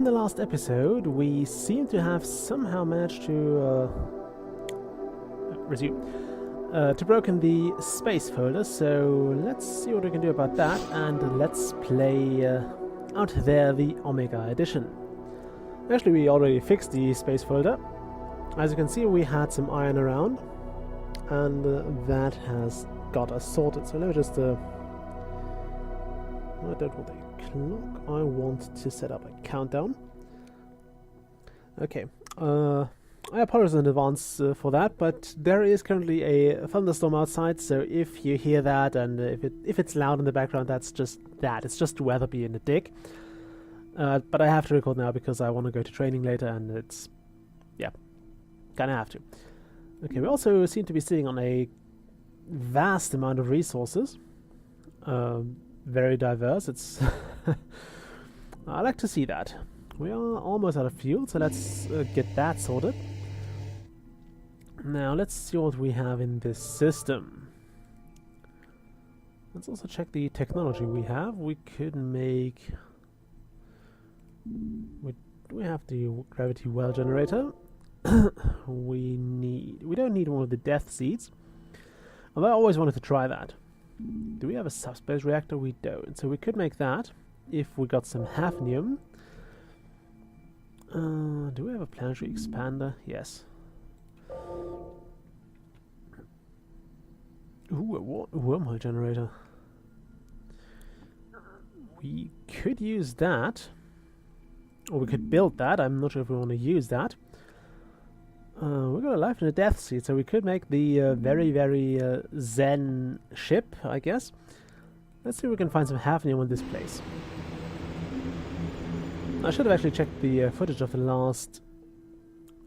In the last episode, we seem to have somehow managed to resume to broken the space folder. So let's see what we can do about that, and let's play out there the Omega edition. Actually, we already fixed the space folder. As you can see, we had some iron around, and that has got us sorted. So let me just. I don't want a clock. I want to set up a countdown. Okay. I apologize in advance for that, but there is currently a thunderstorm outside. So if you hear that and if it's loud in the background, that's just that. It's just weather being a dick. But I have to record now because I want to go to training later, and it's gonna have to. Okay. We also seem to be sitting on a vast amount of resources. Very diverse. It's I like to see that. We are almost out of fuel, so let's get that sorted. Now let's see what we have in this system. Let's also check the technology we have. We could make... We have the gravity well generator. We don't need one of the death seeds. Although I always wanted to try that. Do we have a subspace reactor? We don't. So we could make that if we got some hafnium. Do we have a planetary expander? Yes. Ooh, a wormhole generator. We could use that. Or we could build that. I'm not sure if we want to use that. We've got a life and a death seed, so we could make the very, very zen ship, I guess. Let's see if we can find some hafnium in this place. I should have actually checked the footage of the last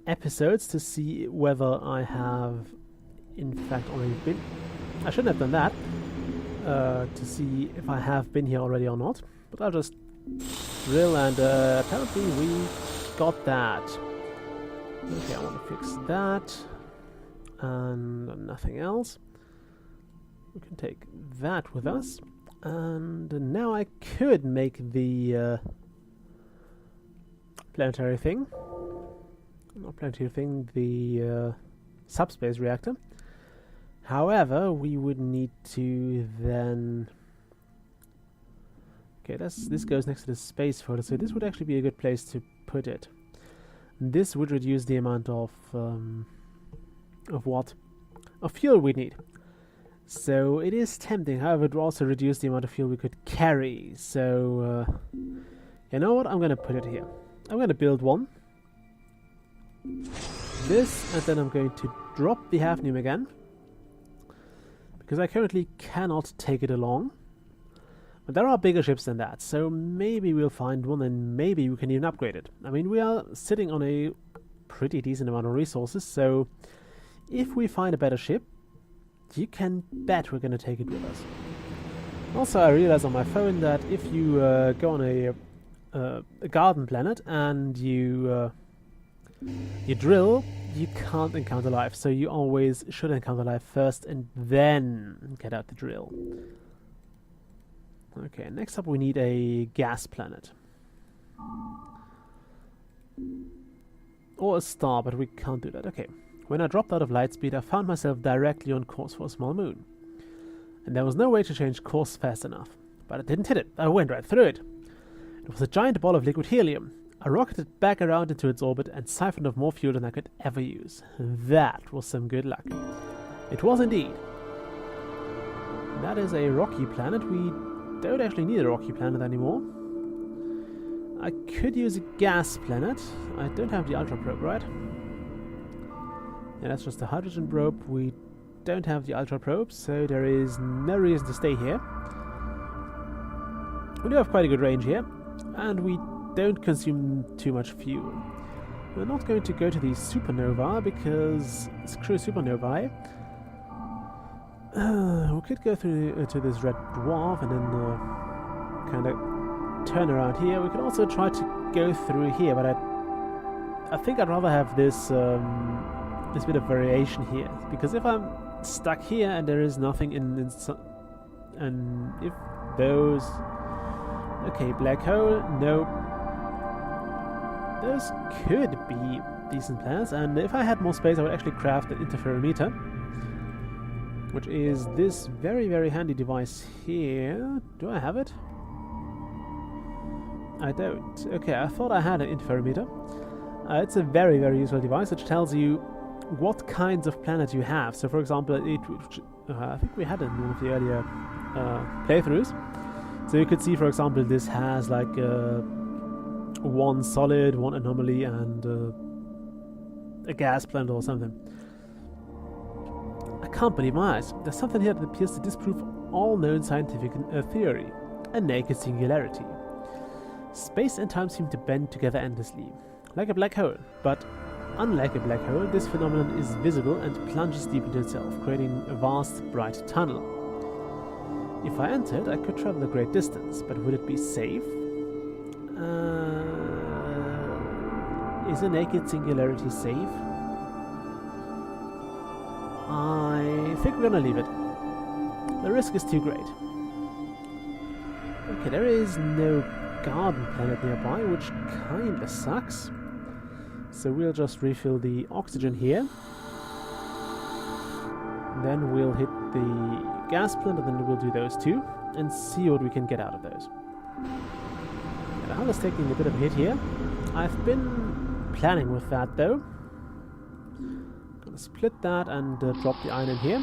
episodes to see whether I have, in fact, already been... I shouldn't have done that, to see if I have been here already or not. But I'll just drill, and apparently we got that. Okay, I want to fix that, and nothing else. We can take that with us, and now I could make the planetary thing. Not planetary thing, the subspace reactor. However, we would need to then... Okay, this goes next to the space folder, so this would actually be a good place to put it. This would reduce the amount of fuel we need. So it is tempting. However, it would also reduce the amount of fuel we could carry. So you know what? I'm going to put it here. I'm going to build one. This, and then I'm going to drop the hafnium again, because I currently cannot take it along. But there are bigger ships than that, so maybe we'll find one, and maybe we can even upgrade it. I mean, we are sitting on a pretty decent amount of resources, so if we find a better ship, you can bet we're going to take it with us. Also, I realized on my phone that if you go on a garden planet and you drill, you can't encounter life, so you always should encounter life first and then get out the drill. Okay, next up we need a gas planet. Or a star, but we can't do that. Okay. When I dropped out of lightspeed, I found myself directly on course for a small moon. And there was no way to change course fast enough. But I didn't hit it. I went right through it. It was a giant ball of liquid helium. I rocketed back around into its orbit and siphoned off more fuel than I could ever use. That was some good luck. It was indeed. That is a rocky planet. We don't actually need a rocky planet anymore. I could use a gas planet. I don't have the ultra probe, right? Yeah, that's just a hydrogen probe. We don't have the ultra probe, so there is no reason to stay here. We do have quite a good range here, and we don't consume too much fuel. We're not going to go to the supernova because screw supernovae. We could go through to this red dwarf and then kind of turn around here. We could also try to go through here, but I think I'd rather have this this bit of variation here, because if I'm stuck here and there is nothing and if those... Okay, black hole, no. those could be decent plans, and if I had more space I would actually craft an interferometer, which is this very, very handy device here. Do I have it? I don't. Okay, I thought I had an interferometer. It's a very, very useful device which tells you what kinds of planets you have. So for example, I think we had it in one of the earlier playthroughs. So you could see, for example, this has like one solid, one anomaly, and a gas planet or something. I can't believe my eyes. There's something here that appears to disprove all known scientific theory. A naked singularity. Space and time seem to bend together endlessly, like a black hole. But unlike a black hole, this phenomenon is visible and plunges deep into itself, creating a vast, bright tunnel. If I entered, I could travel a great distance, but would it be safe? Is a naked singularity safe? I think we're gonna leave it. The risk is too great. Okay, there is no garden planet nearby, which kinda sucks. So we'll just refill the oxygen here. Then we'll hit the gas plant, and then we'll do those two, and see what we can get out of those. The hull is taking a bit of a hit here. I've been planning with that though. Gonna split that and drop the iron in here.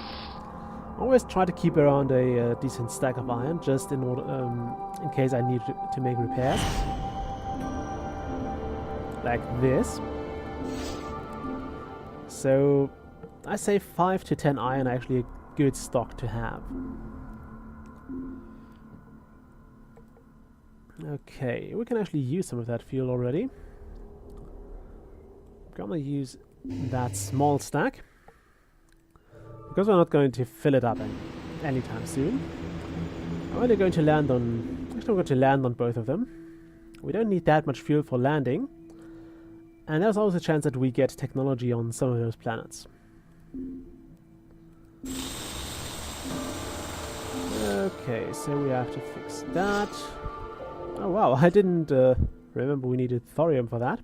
Always try to keep around a decent stack of iron, just in order, in case I need to make repairs. Like this. So I say 5 to 10 iron actually a good stock to have. Okay, we can actually use some of that fuel already. I'm gonna use that small stack, because we're not going to fill it up anytime soon. I'm only going to land on... Actually, I'm going to land on both of them. We don't need that much fuel for landing. And there's always a chance that we get technology on some of those planets. Okay, so we have to fix that. Oh wow, I didn't remember we needed thorium for that.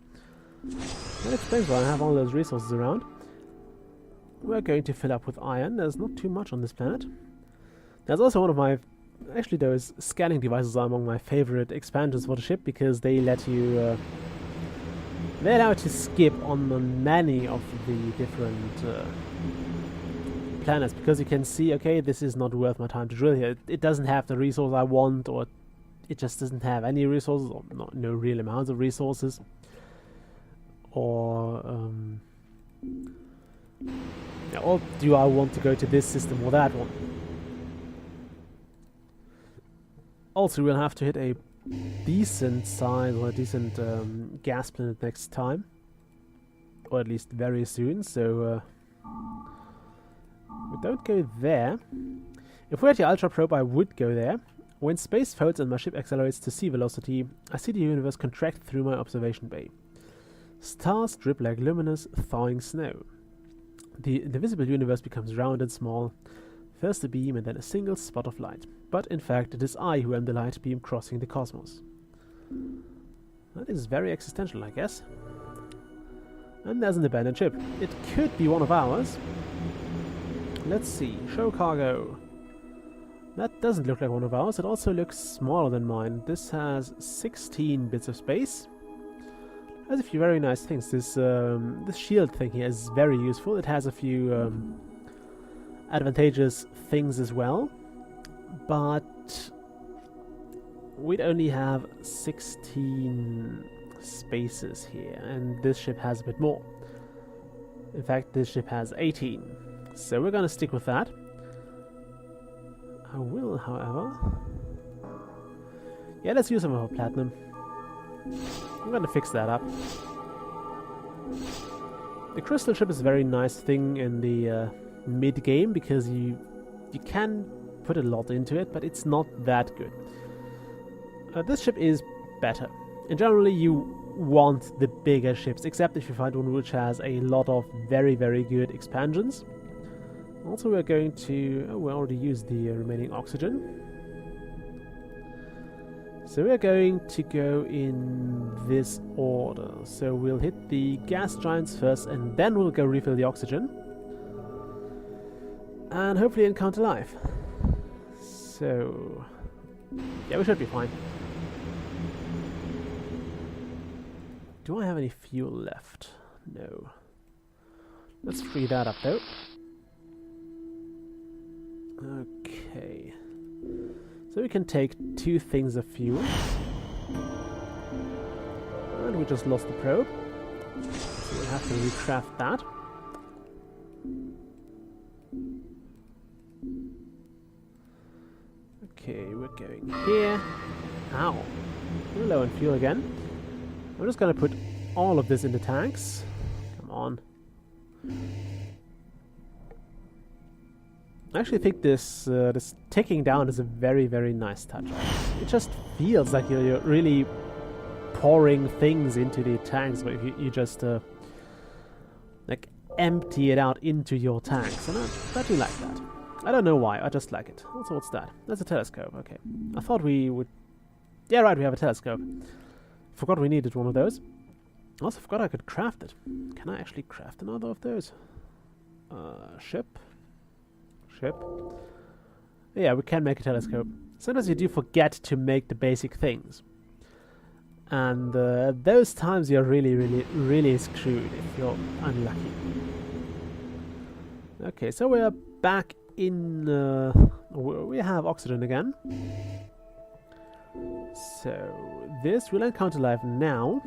That explains why I have all those resources around. We're going to fill up with iron. There's not too much on this planet. There's also one of my... Actually, those scanning devices are among my favorite expansions for the ship, because they let you... they allow you to skip on many of the different planets, because you can see, okay, this is not worth my time to drill here. It doesn't have the resource I want, or it just doesn't have any resources, or no real amounts of resources. Or do I want to go to this system or that one? Also, we'll have to hit a decent size or a decent gas planet next time, or at least very soon. So we don't go there. If we had the Ultra Probe, I would go there. When space folds and my ship accelerates to sea velocity, I see the universe contract through my observation bay. Stars drip like luminous, thawing snow. The visible universe becomes round and small, first a beam and then a single spot of light. But in fact, it is I who am the light beam crossing the cosmos. That is very existential, I guess. And there's an abandoned ship. It could be one of ours. Let's see. Show cargo. That doesn't look like one of ours. It also looks smaller than mine. This has 16 bits of space. Has a few very nice things. This shield thing here is very useful. It has a few advantageous things as well, but we'd only have 16 spaces here, and this ship has a bit more. In fact, this ship has 18, so we're gonna stick with that. I will, however... Yeah, let's use some of our platinum. I'm gonna fix that up. The crystal ship is a very nice thing in the mid-game, because you can put a lot into it, but it's not that good. This ship is better. And generally you want the bigger ships, except if you find one which has a lot of very, very good expansions. Also, we're going to... Oh, we already used the remaining oxygen. So we're going to go in this order. So we'll hit the gas giants first, and then we'll go refill the oxygen. And hopefully encounter life. So... yeah, we should be fine. Do I have any fuel left? No. Let's free that up though. Okay. So we can take 2 things of fuel. And we just lost the probe. So we'll have to recraft that. Okay, we're going here. Ow. We're low on fuel again. I'm just gonna put all of this in the tanks. Come on. I actually think this this ticking down is a very, very nice touch. It just feels like you're really pouring things into the tanks, but if you just like empty it out into your tanks, and I do like that. I don't know why, I just like it. Also, what's that? That's a telescope, okay. I thought we would... yeah, right, we have a telescope. Forgot we needed one of those. Also forgot I could craft it. Can I actually craft another of those? Ship? Yeah, we can make a telescope. Sometimes you do forget to make the basic things. And those times you're really, really, really screwed if you're unlucky. Okay, so we're back in... we have oxygen again. So, this will encounter life now.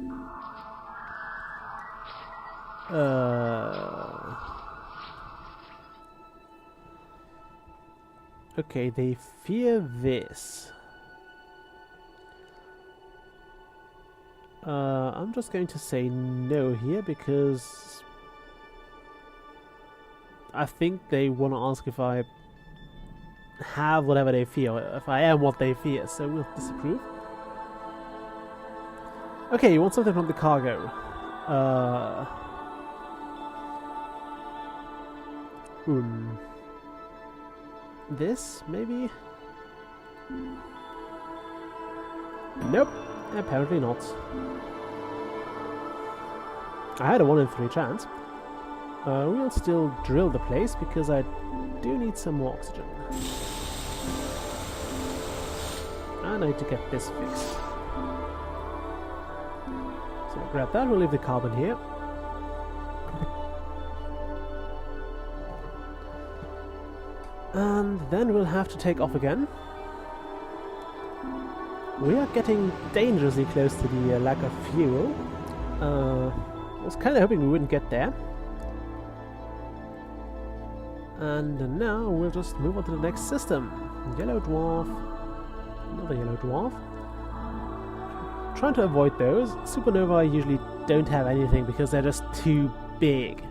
Okay, they fear this. I'm just going to say no here because I think they want to ask if I have whatever they fear, if I am what they fear, so we'll disapprove. Okay, you want something from the cargo. This, maybe? Nope, apparently not. I had a 1 in 3 chance. We'll still drill the place because I do need some more oxygen. I need to get this fixed. So grab that, we'll leave the carbon here. And then we'll have to take off again. We are getting dangerously close to the lack of fuel. I was kind of hoping we wouldn't get there. And now we'll just move on to the next system. Yellow dwarf. Another yellow dwarf. Trying to avoid those. Supernova usually don't have anything because they're just too big.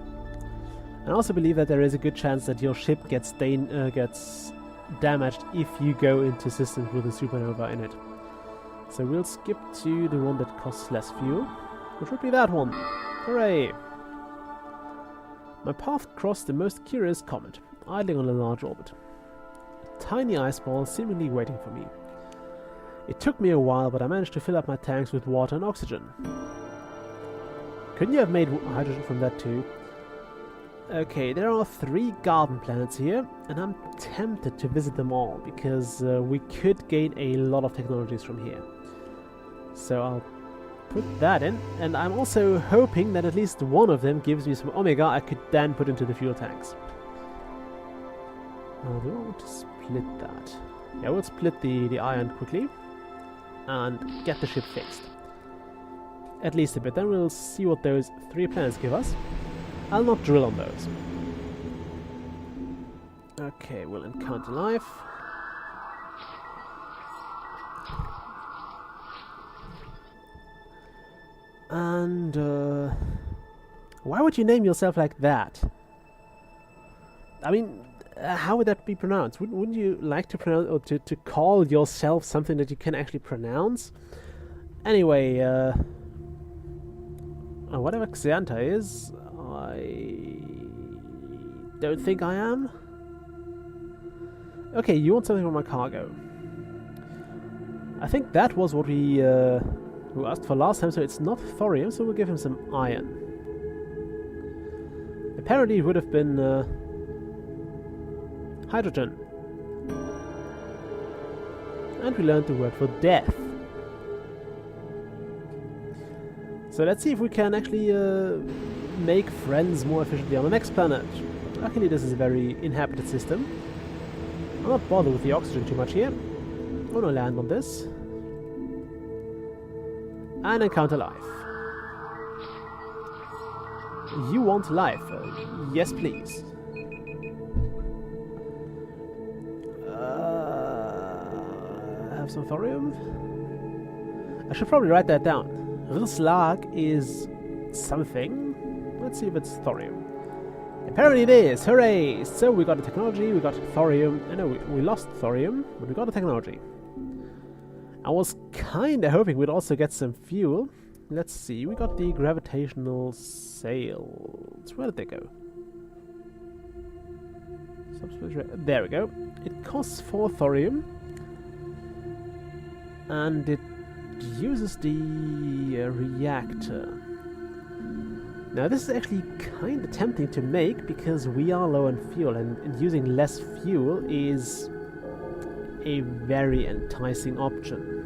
I also believe that there is a good chance that your ship gets damaged if you go into systems with a supernova in it. So we'll skip to the one that costs less fuel, which would be that one. Hooray! My path crossed the most curious comet, idling on a large orbit. A tiny ice ball seemingly waiting for me. It took me a while, but I managed to fill up my tanks with water and oxygen. Couldn't you have made hydrogen from that too? Okay, there are 3 garden planets here, and I'm tempted to visit them all, because we could gain a lot of technologies from here. So I'll put that in, and I'm also hoping that at least one of them gives me some omega I could then put into the fuel tanks. Do I want to split that? Yeah, we'll split the iron quickly, and get the ship fixed. At least a bit, then we'll see what those 3 planets give us. I'll not drill on those. Okay, we'll encounter life. And why would you name yourself like that? I mean, how would that be pronounced? Wouldn't you like to pronounce or to call yourself something that you can actually pronounce? Anyway, whatever Xianta is, I don't think I am. Okay, you want something from my cargo. I think that was what we asked for last time, so it's not thorium, so we'll give him some iron. Apparently it would have been hydrogen. And we learned the word for death. So let's see if we can actually make friends more efficiently on the next planet. Luckily this is a very inhabited system. I'll not bother with the oxygen too much here. I'm gonna land on this. And encounter life. You want life? Yes please. Have some thorium? I should probably write that down. A little slag is something. Let's see if it's thorium. Apparently it is! Hooray! So we got the technology, we got thorium. No, we lost thorium, but we got the technology. I was kinda hoping we'd also get some fuel. Let's see, we got the gravitational sails. Where did they go? There we go. It costs 4 thorium. And it uses the reactor. Now this is actually kind of tempting to make because we are low on fuel, and using less fuel is a very enticing option.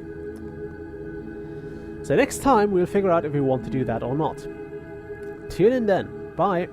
So next time we'll figure out if we want to do that or not. Tune in then. Bye!